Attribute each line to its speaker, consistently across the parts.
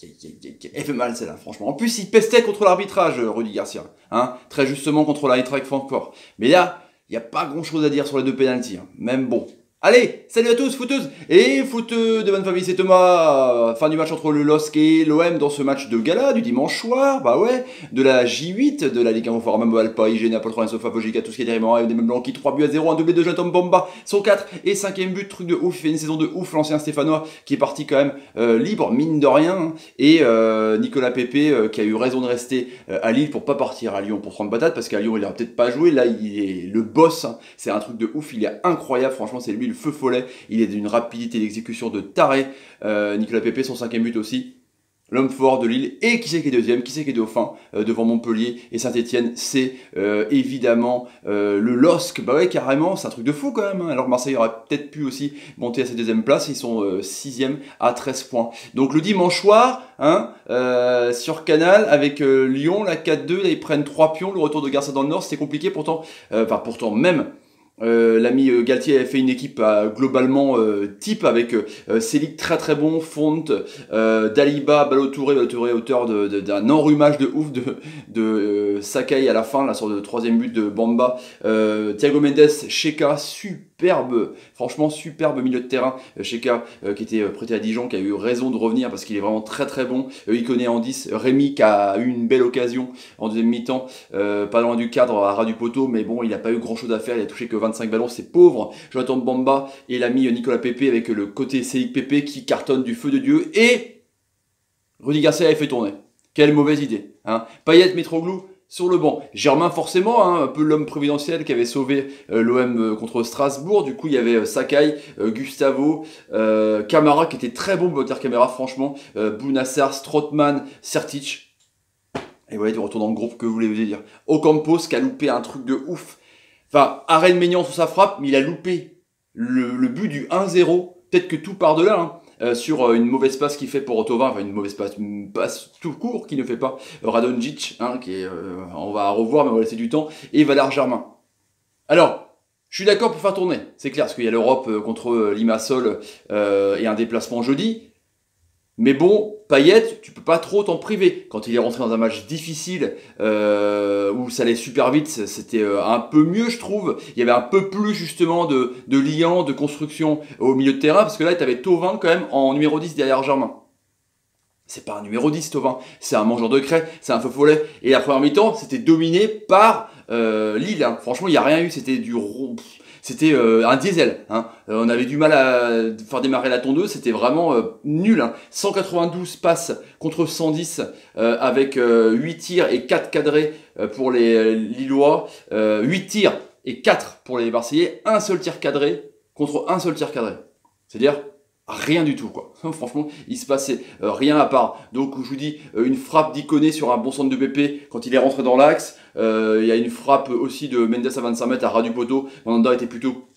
Speaker 1: Elle fait mal celle-là, franchement. En plus, il pestait contre l'arbitrage, Rudy Garcia. Hein, très justement contre l'Eintracht Francfort. Mais là, il n'y a pas grand-chose à dire sur les deux pénaltys. Hein. Même bon. Allez, salut à tous, footeuses et footeux de bonne famille, c'est Thomas. Fin du match entre le LOSC et l'OM dans ce match de gala du dimanche soir, bah ouais, de la J8, de la Ligue 1 Conforama Mobile Paris, G, Naples, Rouen, Sofa, Fogica, tout ce qui est derrière, des Blanqui, 3 buts à 0, un doublé de Jean-Tom Bomba, son 4 et 5ème but, truc de ouf, il fait une saison de ouf, l'ancien Stéphanois qui est parti quand même libre, mine de rien, hein, et Nicolas Pepe qui a eu raison de rester à Lille pour pas partir à Lyon pour prendre patate, parce qu'à Lyon il a peut-être pas joué, là il est le boss, hein, c'est un truc de ouf, il est incroyable, franchement c'est lui le feu follet, il est d'une rapidité d'exécution de taré. Nicolas Pepe, son 5ème but aussi. L'homme fort de Lille. Et qui c'est qui est deuxième? Qui c'est qui est dauphin devant Montpellier et Saint-Etienne? C'est évidemment le LOSC. Bah ouais, carrément, c'est un truc de fou quand même. Hein. Alors Marseille aurait peut-être pu aussi monter à cette deuxième place. Ils sont 6ème à 13 points. Donc le dimanche soir, hein, sur Canal, avec Lyon, la 4-2, là, ils prennent 3 pions. Le retour de Garcia dans le Nord, c'était compliqué pourtant. Pourtant même. L'ami Galtier avait fait une équipe globalement type avec Selic très très bon, Font, Daliba, Balotouré auteur d'un enrhumage de ouf de Sakai à la fin, là sur le 3ème but de Bamba, Thiago Mendes, Cheka, superbe, franchement superbe milieu de terrain, Cheka qui était prêté à Dijon, qui a eu raison de revenir parce qu'il est vraiment très très bon, il connaît en 10, Rémi qui a eu une belle occasion en deuxième mi-temps, pas loin du cadre, à ras du poteau, mais bon il n'a pas eu grand chose à faire, il a touché que 25 ballons, c'est pauvre. Jonathan Bamba et l'ami Nicolas Pepe avec le côté Célic Pepe qui cartonne du feu de Dieu. Et Rudy Garcia avait fait tourner. Quelle mauvaise idée. Hein. Payet, Mitroglou sur le banc. Germain forcément, hein, un peu l'homme providentiel qui avait sauvé l'OM contre Strasbourg. Du coup, il y avait Sakai, Gustavo, Camara qui était très bon, Bauter Camara franchement, Bounassar, Strootman, Sertic. Et ouais, du retour dans le groupe, que voulez-vous dire. Ocampos qui a loupé un truc de ouf. Enfin, Arène Maignan sur sa frappe, mais il a loupé le but du 1-0. Peut-être que tout part de là, hein, sur une mauvaise passe qu'il fait pour Otovin, enfin une mauvaise passe, une passe tout court qu'il ne fait pas. Radonjic, hein, qui est, on va revoir, mais on va laisser du temps. Et Valère Germain. Alors, je suis d'accord pour faire tourner, c'est clair, parce qu'il y a l'Europe contre Limassol et un déplacement jeudi. Mais bon, Payet, tu peux pas trop t'en priver. Quand il est rentré dans un match difficile, où ça allait super vite, c'était un peu mieux, je trouve. Il y avait un peu plus, justement, de liant, de construction au milieu de terrain, parce que là, tu avais Thauvin, quand même, en numéro 10 derrière Germain. C'est pas un numéro 10, Thauvin. C'est un mangeur de craie, c'est un feu follet. Et la première mi-temps, c'était dominé par Lille. Hein. Franchement, il n'y a rien eu, c'était du rond. C'était un diesel. Hein. On avait du mal à faire démarrer la tondeuse. C'était vraiment nul. Hein. 192 passes contre 110 avec 8 tirs et 4 cadrés pour les Lillois. 8 tirs et 4 pour les Marseillais. Un seul tir cadré contre un seul tir cadré. C'est-à-dire rien du tout, quoi. Franchement, il se passait rien à part. Donc, je vous dis, une frappe d'Ikoné sur un bon centre de Pépé quand il est rentré dans l'axe. Il y a une frappe aussi de Mendes à 25 mètres à ras du poteau. Mandanda était plutôt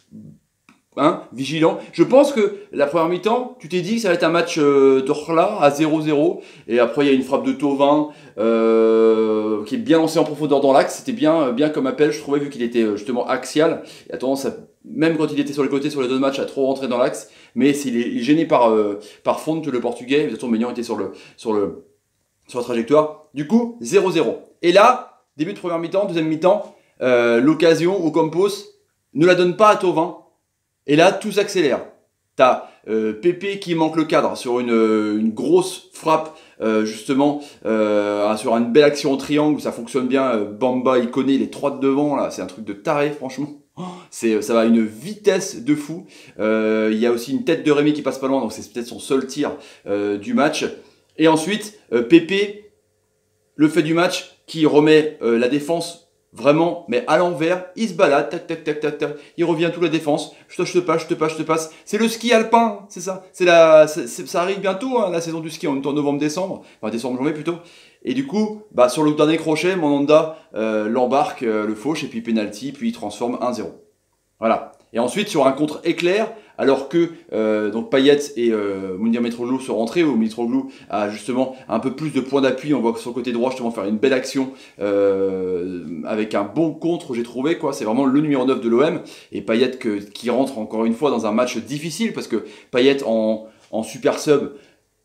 Speaker 1: vigilant. Je pense que la première mi-temps, tu t'es dit que ça allait être un match d'Orla à 0-0. Et après, il y a une frappe de Thauvin qui est bien lancé en profondeur dans l'axe. C'était bien comme appel, je trouvais, vu qu'il était justement axial. Il a tendance à, même quand il était sur les côtés, sur les deux matchs, à trop rentrer dans l'axe. Mais il est gêné par Font, le portugais. De toute façon, Maignan était sur la trajectoire. Du coup, 0-0. Et là, début de première mi-temps, deuxième mi-temps, l'occasion, Ocampos ne la donne pas à Thauvin. Et là, tout s'accélère. T'as Pépé qui manque le cadre sur une grosse frappe, justement, sur une belle action en triangle où ça fonctionne bien. Bamba, il connaît les 3 de devant, là, c'est un truc de taré, franchement. Ça va à une vitesse de fou. Il y a aussi une tête de Rémi qui passe pas loin, donc c'est peut-être son seul tir du match. Et ensuite, Pépé, le fait du match, qui remet la défense vraiment, mais à l'envers, il se balade, tac, tac, tac, tac, tac, il revient toute la défense, je te passe. C'est le ski alpin, c'est ça. Ça arrive bientôt, hein, la saison du ski, en même temps novembre-décembre, enfin décembre-janvier plutôt. Et du coup, sur le dernier crochet, Mandanda l'embarque, le fauche, et puis penalty, puis il transforme 1-0. Voilà. Et ensuite, sur un contre éclair, alors que donc Payet et Mounir Mitroglou sont rentrés, où Mitroglou a justement un peu plus de points d'appui, on voit que sur le côté droit justement faire une belle action avec un bon contre, j'ai trouvé, quoi. C'est vraiment le numéro 9 de l'OM, et Payet qui rentre encore une fois dans un match difficile, parce que Payet en super sub,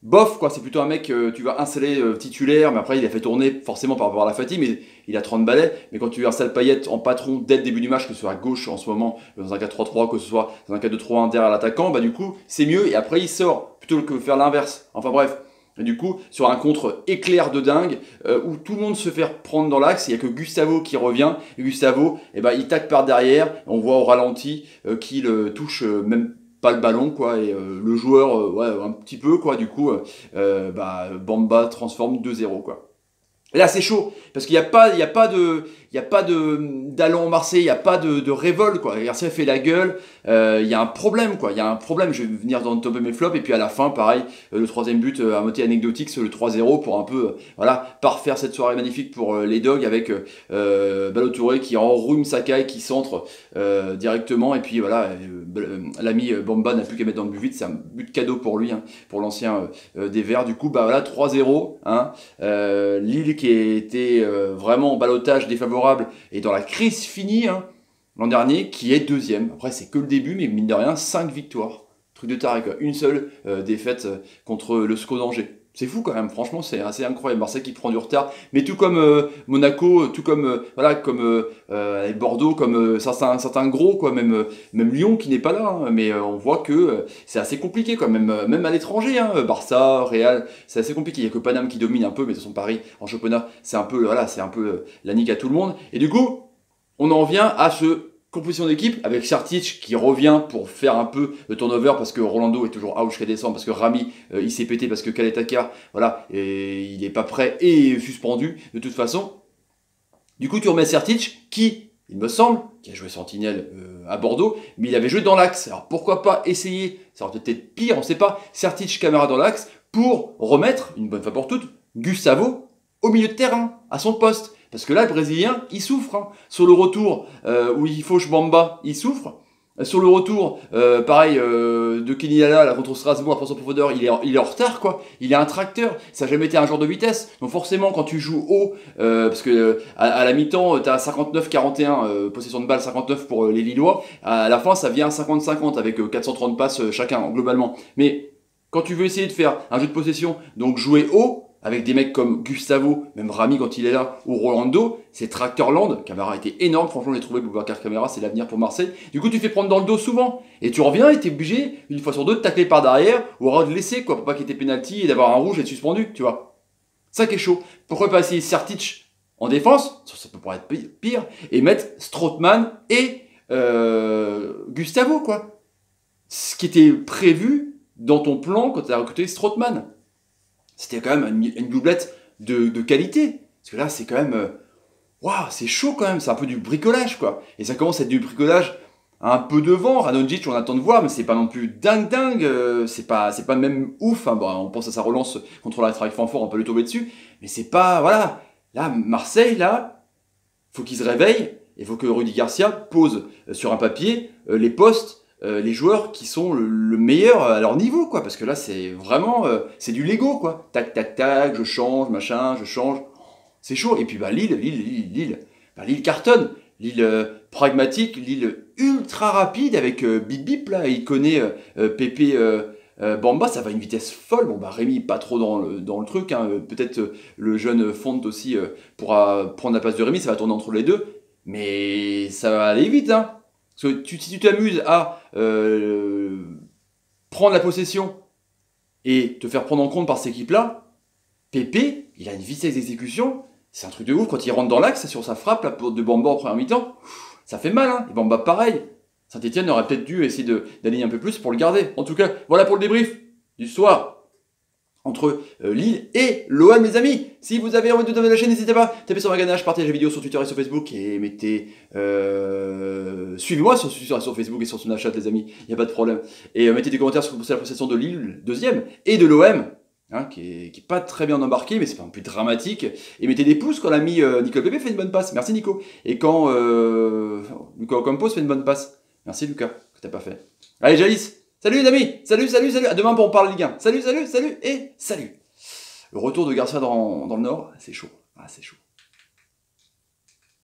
Speaker 1: bof, quoi. C'est plutôt un mec que tu vas installer titulaire, mais après il a fait tourner forcément par rapport à la fatigue, mais il a 30 balais. Mais quand tu installes Payet en patron dès le début du match, que ce soit à gauche en ce moment, dans un 4-3-3, que ce soit dans un 4-2-3-1 derrière l'attaquant, bah du coup c'est mieux et après il sort plutôt que faire l'inverse. Enfin bref. Et du coup, sur un contre éclair de dingue, où tout le monde se fait prendre dans l'axe, il n'y a que Gustavo qui revient. Et Gustavo, eh ben, il tacle par derrière, on voit au ralenti qu'il touche même pas le ballon, quoi. Et le joueur, ouais, un petit peu, quoi. Du coup, Bamba transforme 2-0, quoi. Et là, c'est chaud, parce qu'il n'y a pas, d'allant Marseille, il n'y a pas de révolte, quoi. Garcia fait la gueule, il y a un problème, quoi. Il y a un problème, je vais venir dans le top de mes flops, et puis à la fin, pareil, le troisième but, à moitié anecdotique, c'est le 3-0 pour un peu, parfaire cette soirée magnifique pour les Dogs, avec Ballo-Touré qui enroume Sakai, qui centre directement, et puis voilà, l'ami Bamba n'a plus qu'à mettre dans le but vite, c'est un but cadeau pour lui, hein, pour l'ancien des Verts. Du coup, 3-0, hein, Lille qui était vraiment en ballottage défavorable et dans la crise finie, hein, l'an dernier, qui est deuxième. Après, c'est que le début, mais mine de rien, 5 victoires. Truc de taré, quoi. Une seule défaite contre le SCO d'Angers. C'est fou quand même, franchement, c'est assez incroyable. Marseille qui prend du retard, mais tout comme Monaco, tout comme Bordeaux, comme certains gros, quoi. Même Lyon qui n'est pas là, hein. Mais on voit que c'est assez compliqué, quoi. Même à l'étranger, hein. Barça, Real, c'est assez compliqué. Il y a que Paname qui domine un peu, mais de toute façon Paris en championnat, c'est un peu la nique à tout le monde. Et du coup, on en vient à ce composition d'équipe avec Sartic qui revient pour faire un peu de turnover parce que Rolando est toujours out jusqu'à décembre, parce que Rami il s'est pété, parce que Kaletakar et il n'est pas prêt et est suspendu de toute façon. Du coup tu remets Sartic qui, il me semble, qui a joué Sentinelle à Bordeaux, mais il avait joué dans l'axe. Alors pourquoi pas essayer, ça aurait peut-être pire, on ne sait pas, Sartic Camara dans l'axe pour remettre, une bonne fois pour toutes, Gustavo au milieu de terrain, à son poste. Parce que là, le Brésilien, il souffre. Hein. Sur le retour, où il fauche Bamba, il souffre. Sur le retour, de Kenny Lala, là, contre Strasbourg, après son profondeur, il est en retard, quoi. Il est un tracteur. Ça n'a jamais été un joueur de vitesse. Donc forcément, quand tu joues haut, parce que à la mi-temps, tu as 59-41, possession de balle, 59 pour les Lillois. À la fin, ça vient 50-50 avec 430 passes chacun, globalement. Mais quand tu veux essayer de faire un jeu de possession, donc jouer haut, avec des mecs comme Gustavo, même Rami quand il est là, ou Rolando, c'est Tractorland. Camara était énorme, franchement, j'ai trouvé Boubacar Camara, c'est l'avenir pour Marseille. Du coup, tu fais prendre dans le dos souvent. Et tu reviens et t'es obligé, une fois sur deux, de tacler par derrière, ou alors de laisser, quoi, pour pas qu'il y ait pénalty et d'avoir un rouge et être suspendu, tu vois. Ça qui est chaud. Pourquoi pas essayer Sartic en défense, ça peut pouvoir être pire, et mettre Strootman et Gustavo, quoi. Ce qui était prévu dans ton plan quand tu as recruté Strootman. C'était quand même une doublette de qualité. Parce que là, c'est quand même... Waouh, c'est chaud quand même, c'est un peu du bricolage, quoi. Et ça commence à être du bricolage un peu devant. Radonjic, on attend de voir, mais c'est pas non plus dingue. C'est pas même ouf. Hein. Bon, on pense à sa relance contre la Track Fanfort, on peut le tomber dessus. Mais c'est pas... Voilà. Là, Marseille, là, faut qu'il se réveille. Il faut que Rudy Garcia pose sur un papier les postes, les joueurs qui sont le meilleur à leur niveau, quoi. Parce que là, c'est vraiment... c'est du Lego, quoi. Tac, tac, tac, je change, machin, je change. C'est chaud. Et puis, Lille. Lille cartonne. Lille pragmatique, Lille ultra rapide avec Bip Bip, là. Il connaît Pépé... Bamba, ça va à une vitesse folle. Bon, Rémi, pas trop dans le truc. Hein. Peut-être le jeune Font aussi pourra prendre la place de Rémi. Ça va tourner entre les deux. Mais ça va aller vite, hein. Parce que si tu t'amuses à prendre la possession et te faire prendre en compte par cette équipe-là, Pépé, il a une vitesse d'exécution, c'est un truc de ouf. Quand il rentre dans l'axe sur sa frappe là, de Bamba en première mi-temps, ça fait mal. Hein. Et Bamba, pareil. Saint-Etienne aurait peut-être dû essayer d'aligner un peu plus pour le garder. En tout cas, voilà pour le débrief du soir entre Lille et l'OM, les amis. Si vous avez envie de donner la chaîne, n'hésitez pas, tapez sur ma ganache, partagez la vidéo sur Twitter et sur Facebook et mettez... suivez-moi sur Facebook et sur Snapchat, les amis, il n'y a pas de problème. Et mettez des commentaires sur la prestation de Lille, deuxième, et de l'OM, hein, qui est pas très bien embarqué, mais c'est pas un peu dramatique. Et mettez des pouces quand l'ami Nicolas Pépé fait une bonne passe. Merci Nico. Et quand Lucas Ocampos fait une bonne passe. Merci Lucas, que t'as pas fait. Allez Jalis, salut les amis, salut, à demain pour on parle Ligue 1. Salut, et salut. Le retour de Garcia dans le Nord, c'est chaud. Ah, c'est chaud.